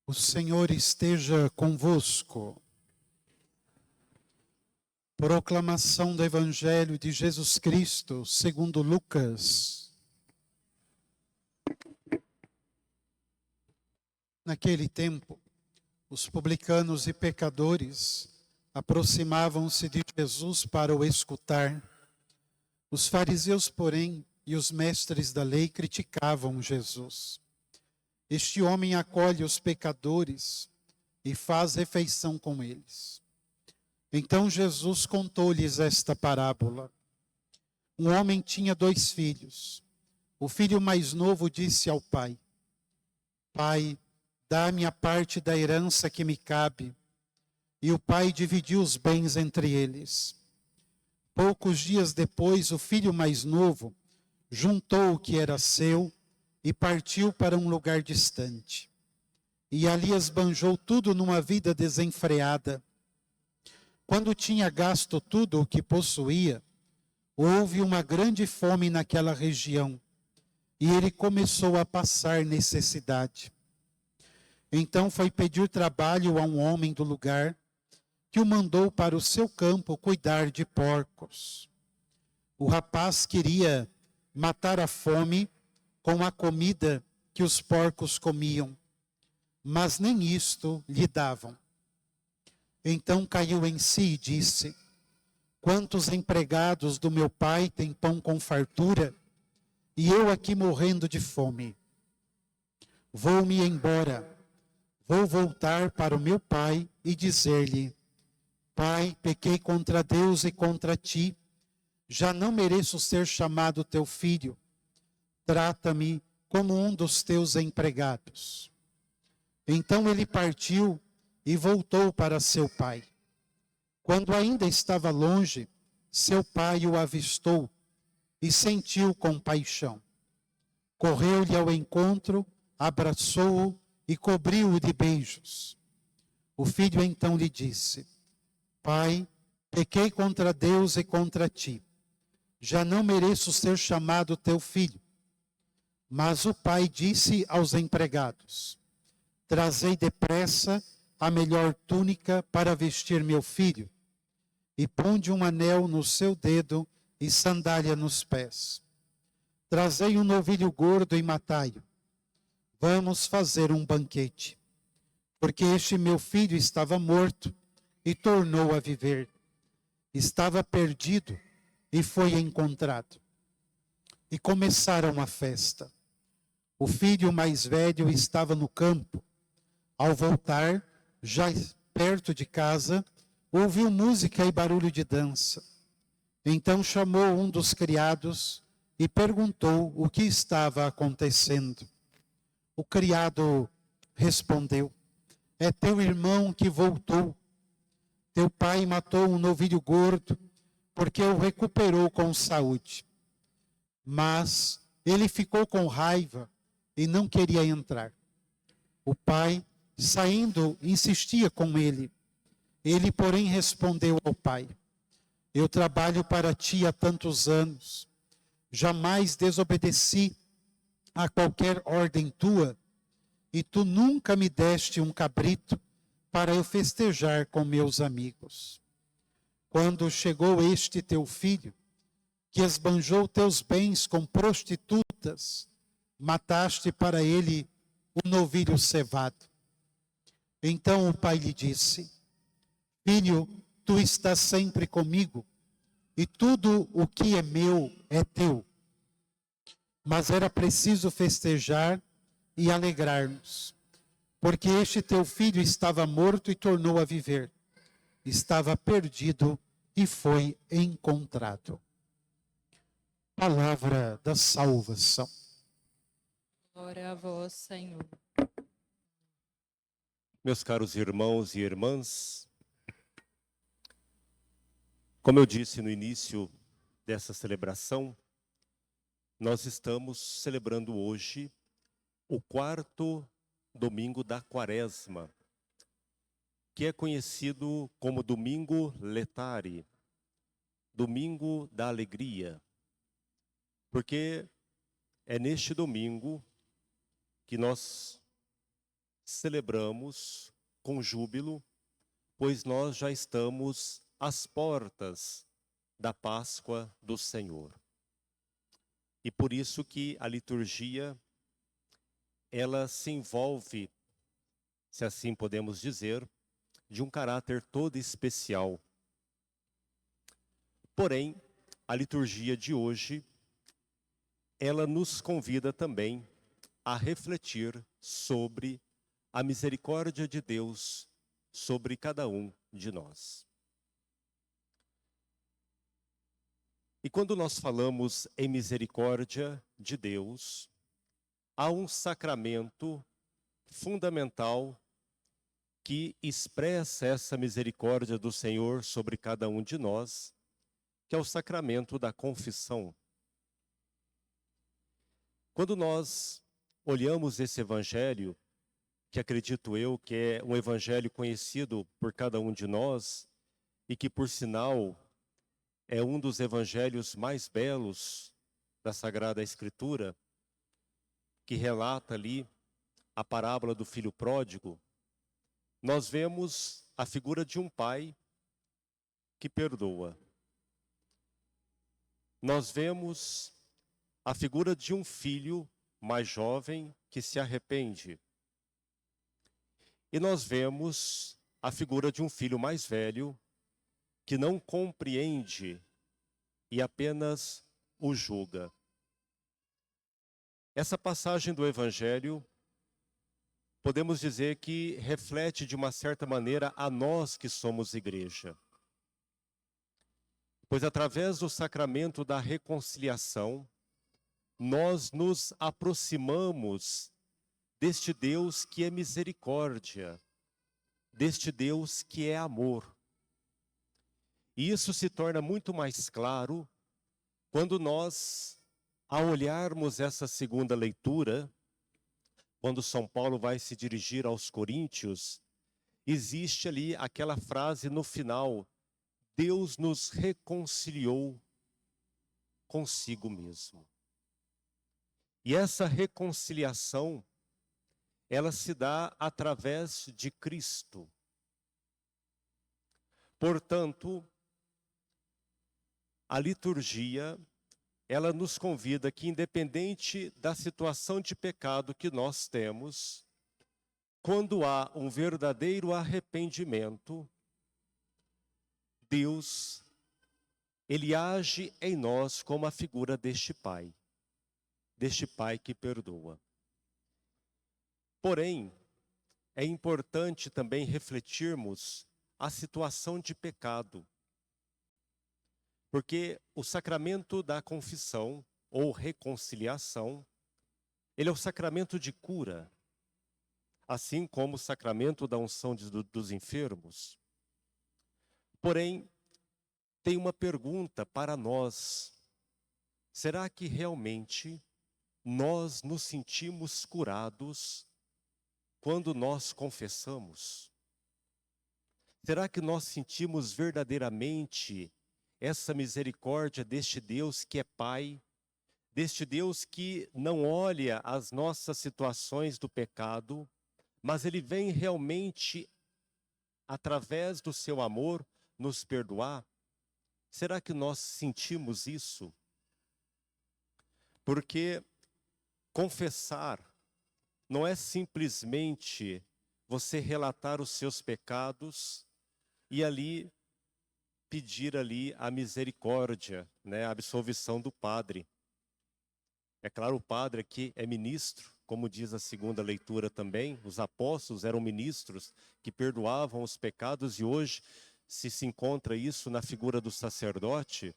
O Senhor esteja convosco. Proclamação do Evangelho de Jesus Cristo, segundo Lucas. Naquele tempo, os publicanos e pecadores aproximavam-se de Jesus para o escutar. Os fariseus, porém, e os mestres da lei criticavam Jesus. Este homem acolhe os pecadores e faz refeição com eles. Então Jesus contou-lhes esta parábola. Um homem tinha 2 filhos. O filho mais novo disse ao pai: Pai, dá-me a parte da herança que me cabe. E o pai dividiu os bens entre eles. Poucos dias depois, o filho mais novo juntou o que era seu e partiu para um lugar distante. E ali esbanjou tudo numa vida desenfreada. Quando tinha gasto tudo o que possuía, houve uma grande fome naquela região, e ele começou a passar necessidade. Então foi pedir trabalho a um homem do lugar, que o mandou para o seu campo cuidar de porcos. O rapaz queria matar a fome com a comida que os porcos comiam, mas nem isto lhe davam. Então caiu em si e disse: Quantos empregados do meu pai têm pão com fartura, e eu aqui morrendo de fome? Vou-me embora, vou voltar para o meu pai e dizer-lhe: Pai, pequei contra Deus e contra ti, já não mereço ser chamado teu filho. Trata-me como um dos teus empregados. Então ele partiu e voltou para seu pai. Quando ainda estava longe, seu pai o avistou e sentiu compaixão. Correu-lhe ao encontro, abraçou-o e cobriu-o de beijos. O filho então lhe disse: Pai, pequei contra Deus e contra ti. Já não mereço ser chamado teu filho. Mas o pai disse aos empregados: Trazei depressa a melhor túnica para vestir meu filho, e ponde um anel no seu dedo e sandália nos pés. Trazei um novilho gordo e matai-o. Vamos fazer um banquete. Porque este meu filho estava morto e tornou a viver. Estava perdido e foi encontrado. E começaram a festa. O filho mais velho estava no campo. Ao voltar, já perto de casa, ouviu música e barulho de dança. Então chamou um dos criados e perguntou o que estava acontecendo. O criado respondeu: É teu irmão que voltou. Teu pai matou um novilho gordo, porque o recuperou com saúde. Mas ele ficou com raiva e não queria entrar. O pai, saindo, insistia com ele. Ele, porém, respondeu ao pai: Eu trabalho para ti há tantos anos. Jamais desobedeci a qualquer ordem tua, e tu nunca me deste um cabrito para eu festejar com meus amigos. Quando chegou este teu filho, que esbanjou teus bens com prostitutas, mataste para ele o novilho cevado. Então o pai lhe disse: Filho, tu estás sempre comigo, e tudo o que é meu é teu. Mas era preciso festejar e alegrar-nos, porque este teu filho estava morto e tornou a viver. Estava perdido e foi encontrado. Palavra da salvação. Glória a vós, Senhor. Meus caros irmãos e irmãs, como eu disse no início dessa celebração, nós estamos celebrando hoje o 4º domingo da Quaresma, que é conhecido como Domingo Letare, Domingo da Alegria, porque é neste domingo que nós celebramos com júbilo, pois nós já estamos às portas da Páscoa do Senhor. E por isso que a liturgia, ela se envolve, se assim podemos dizer, de um caráter todo especial. Porém, a liturgia de hoje, ela nos convida também a refletir sobre a misericórdia de Deus sobre cada um de nós. E quando nós falamos em misericórdia de Deus, há um sacramento fundamental que expressa essa misericórdia do Senhor sobre cada um de nós, que é o sacramento da confissão. Quando nós olhamos esse evangelho, que acredito eu que é um evangelho conhecido por cada um de nós, e que por sinal é um dos evangelhos mais belos da Sagrada Escritura, que relata ali a parábola do filho pródigo, nós vemos a figura de um pai que perdoa. Nós vemos a figura de um filho mais jovem que se arrepende. E nós vemos a figura de um filho mais velho que não compreende e apenas o julga. Essa passagem do Evangelho, podemos dizer que reflete de uma certa maneira a nós que somos igreja. Pois através do sacramento da reconciliação, nós nos aproximamos deste Deus que é misericórdia, deste Deus que é amor. E isso se torna muito mais claro quando nós, ao olharmos essa segunda leitura, quando São Paulo vai se dirigir aos Coríntios, existe ali aquela frase no final: Deus nos reconciliou consigo mesmo. E essa reconciliação, ela se dá através de Cristo. Portanto, a liturgia, ela nos convida que, independente da situação de pecado que nós temos, quando há um verdadeiro arrependimento, Deus, Ele age em nós como a figura deste Pai que perdoa. Porém, é importante também refletirmos a situação de pecado. Porque o sacramento da confissão, ou reconciliação, ele é o sacramento de cura, assim como o sacramento da unção dos enfermos. Porém, tem uma pergunta para nós: será que realmente nós nos sentimos curados quando nós confessamos? Será que nós sentimos verdadeiramente essa misericórdia deste Deus que é Pai, deste Deus que não olha as nossas situações do pecado, mas Ele vem realmente, através do seu amor, nos perdoar? Será que nós sentimos isso? Porque confessar não é simplesmente você relatar os seus pecados e ali pedir ali a misericórdia, né, a absolvição do padre. É claro, o padre aqui é ministro, como diz a segunda leitura também, os apóstolos eram ministros que perdoavam os pecados, e hoje se encontra isso na figura do sacerdote.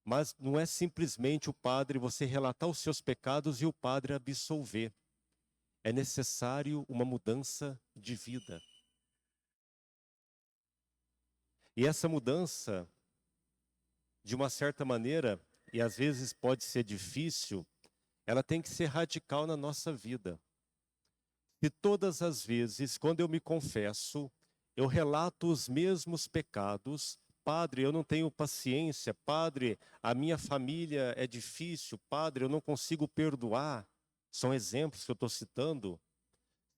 Mas não é simplesmente o padre, você relatar os seus pecados e o padre absolver. É necessário uma mudança de vida. E essa mudança, de uma certa maneira, e às vezes pode ser difícil, ela tem que ser radical na nossa vida. Se todas as vezes, quando eu me confesso, eu relato os mesmos pecados: Padre, eu não tenho paciência. Padre, a minha família é difícil. Padre, eu não consigo perdoar. São exemplos que eu estou citando.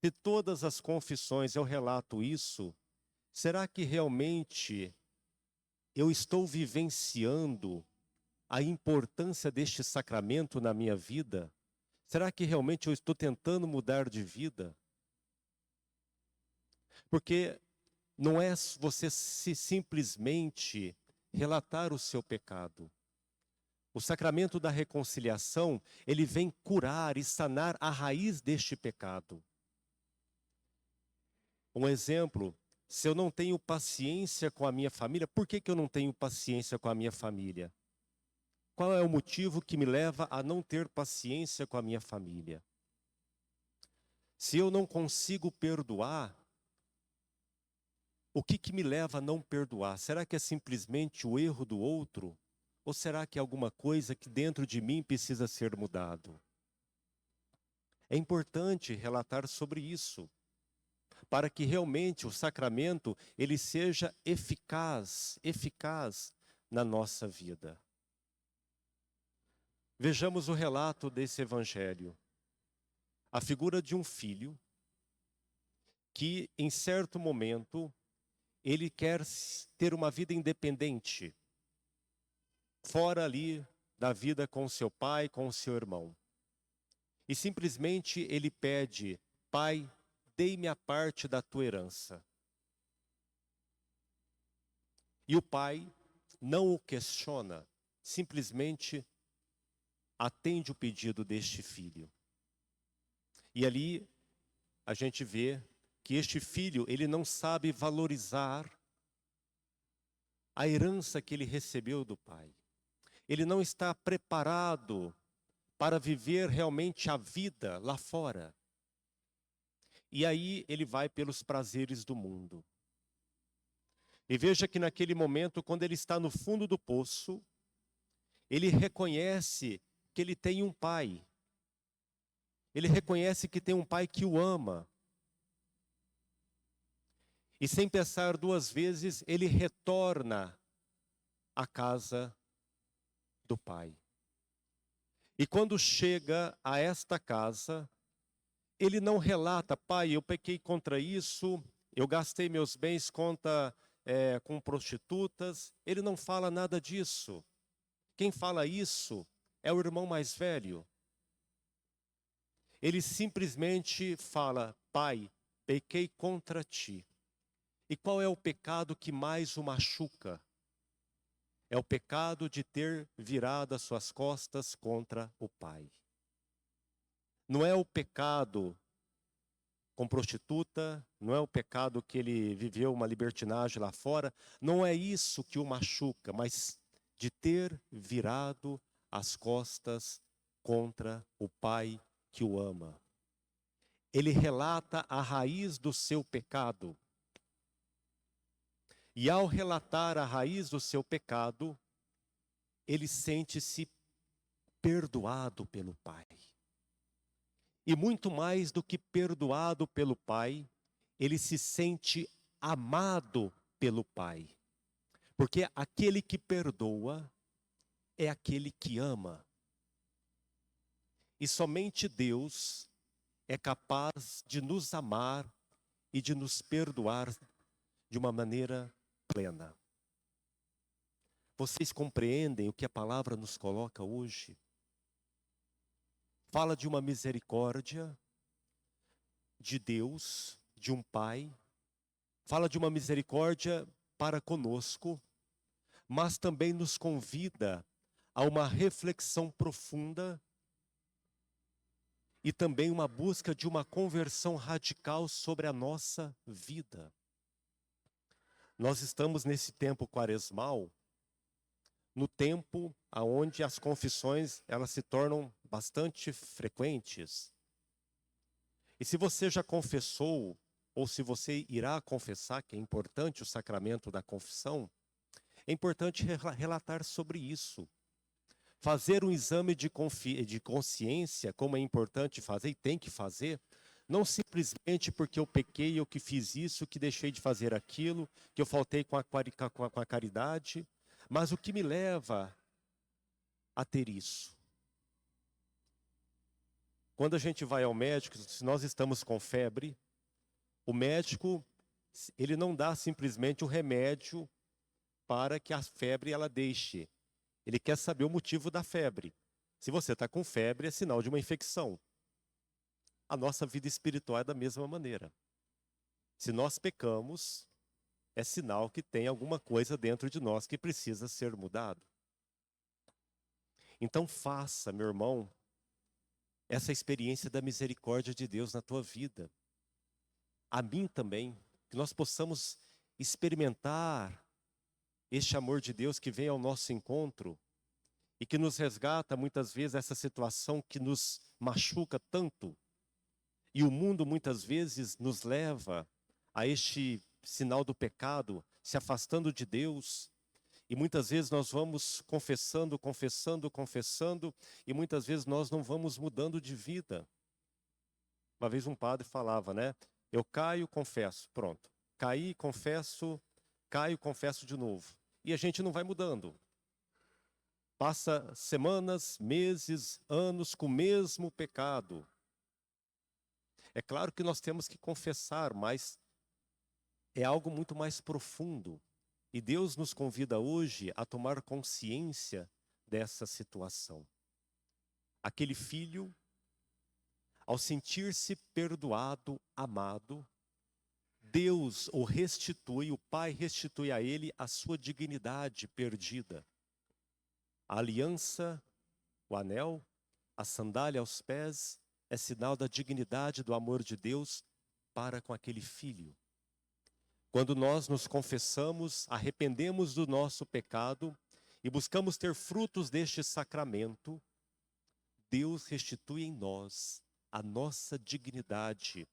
Se todas as confissões eu relato isso, será que realmente eu estou vivenciando a importância deste sacramento na minha vida? Será que realmente eu estou tentando mudar de vida? Porque não é você simplesmente relatar o seu pecado. O sacramento da reconciliação, ele vem curar e sanar a raiz deste pecado. Um exemplo, se eu não tenho paciência com a minha família, por que eu não tenho paciência com a minha família? Qual é o motivo que me leva a não ter paciência com a minha família? Se eu não consigo perdoar, o que me leva a não perdoar? Será que é simplesmente o erro do outro? Ou será que é alguma coisa que dentro de mim precisa ser mudado? É importante relatar sobre isso, para que realmente o sacramento ele seja eficaz na nossa vida. Vejamos o relato desse evangelho. A figura de um filho que, em certo momento, ele quer ter uma vida independente, fora ali da vida com seu pai, com seu irmão. E simplesmente ele pede: pai, dei-me a parte da tua herança. E o pai não o questiona, simplesmente atende o pedido deste filho. E ali a gente vê que este filho, ele não sabe valorizar a herança que ele recebeu do pai. Ele não está preparado para viver realmente a vida lá fora. E aí ele vai pelos prazeres do mundo. E veja que naquele momento, quando ele está no fundo do poço, ele reconhece que ele tem um pai. Ele reconhece que tem um pai que o ama. E sem pensar duas vezes, ele retorna à casa do pai. E quando chega a esta casa, ele não relata: pai, eu pequei contra isso, eu gastei meus bens com prostitutas. Ele não fala nada disso. Quem fala isso é o irmão mais velho. Ele simplesmente fala: pai, pequei contra ti. E qual é o pecado que mais o machuca? É o pecado de ter virado as suas costas contra o pai. Não é o pecado com prostituta, não é o pecado que ele viveu uma libertinagem lá fora, não é isso que o machuca, mas de ter virado as costas contra o pai que o ama. Ele relata a raiz do seu pecado. E ao relatar a raiz do seu pecado, ele sente-se perdoado pelo pai. E muito mais do que perdoado pelo pai, ele se sente amado pelo pai. Porque aquele que perdoa é aquele que ama. E somente Deus é capaz de nos amar e de nos perdoar de uma maneira plena. Vocês compreendem o que a palavra nos coloca hoje? Fala de uma misericórdia de Deus, de um Pai. Fala de uma misericórdia para conosco, mas também nos convida a uma reflexão profunda e também uma busca de uma conversão radical sobre a nossa vida. Nós estamos nesse tempo quaresmal, no tempo onde as confissões elas se tornam bastante frequentes. E se você já confessou, ou se você irá confessar, que é importante o sacramento da confissão, é importante relatar sobre isso. Fazer um exame de consciência, como é importante fazer e tem que fazer, não simplesmente porque eu pequei, eu que fiz isso, que deixei de fazer aquilo, que eu faltei com a caridade, mas o que me leva a ter isso? Quando a gente vai ao médico, se nós estamos com febre, o médico, ele não dá simplesmente o remédio para que a febre ela deixe. Ele quer saber o motivo da febre. Se você está com febre, é sinal de uma infecção. A nossa vida espiritual é da mesma maneira. Se nós pecamos, é sinal que tem alguma coisa dentro de nós que precisa ser mudado. Então faça, meu irmão, essa experiência da misericórdia de Deus na tua vida. A mim também, que nós possamos experimentar este amor de Deus que vem ao nosso encontro e que nos resgata muitas vezes essa situação que nos machuca tanto. E o mundo muitas vezes nos leva a este sinal do pecado, se afastando de Deus. E muitas vezes nós vamos confessando, e muitas vezes nós não vamos mudando de vida. Uma vez um padre falava, né? Eu caio, confesso, pronto. Caí, confesso, caio, confesso de novo. E a gente não vai mudando. Passa semanas, meses, anos com o mesmo pecado. É claro que nós temos que confessar, mas é algo muito mais profundo. E Deus nos convida hoje a tomar consciência dessa situação. Aquele filho, ao sentir-se perdoado, amado, Deus o restitui, o Pai restitui a ele a sua dignidade perdida. A aliança, o anel, a sandália aos pés, é sinal da dignidade do amor de Deus para com aquele filho. Quando nós nos confessamos, arrependemos do nosso pecado e buscamos ter frutos deste sacramento, Deus restitui em nós a nossa dignidade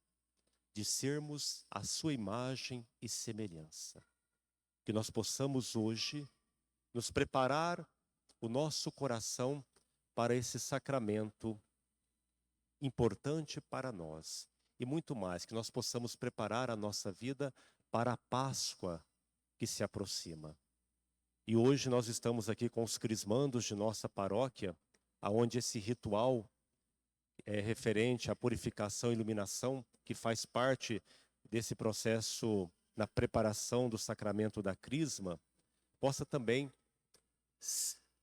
de sermos a sua imagem e semelhança. Que nós possamos hoje nos preparar o nosso coração para esse sacramento importante para nós. E muito mais, que nós possamos preparar a nossa vida para a Páscoa que se aproxima. E hoje nós estamos aqui com os crismandos de nossa paróquia, aonde esse ritual é referente à purificação e iluminação, que faz parte desse processo na preparação do sacramento da crisma, possa também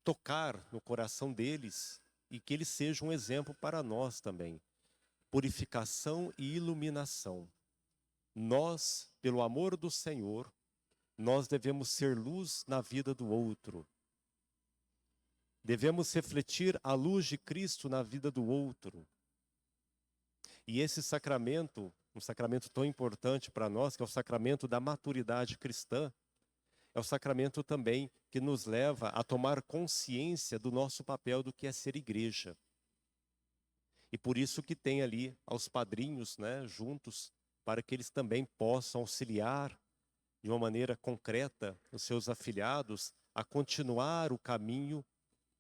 tocar no coração deles e que ele seja um exemplo para nós também. Purificação e iluminação. Nós, pelo amor do Senhor, nós devemos ser luz na vida do outro. Devemos refletir a luz de Cristo na vida do outro. E esse sacramento, um sacramento tão importante para nós, que é o sacramento da maturidade cristã, é o sacramento também que nos leva a tomar consciência do nosso papel do que é ser igreja. E por isso que tem ali aos padrinhos, né, juntos, para que eles também possam auxiliar de uma maneira concreta os seus afilhados a continuar o caminho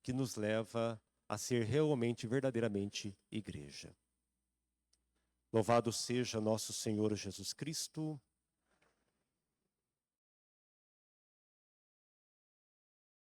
que nos leva a ser realmente, verdadeiramente igreja. Louvado seja nosso Senhor Jesus Cristo.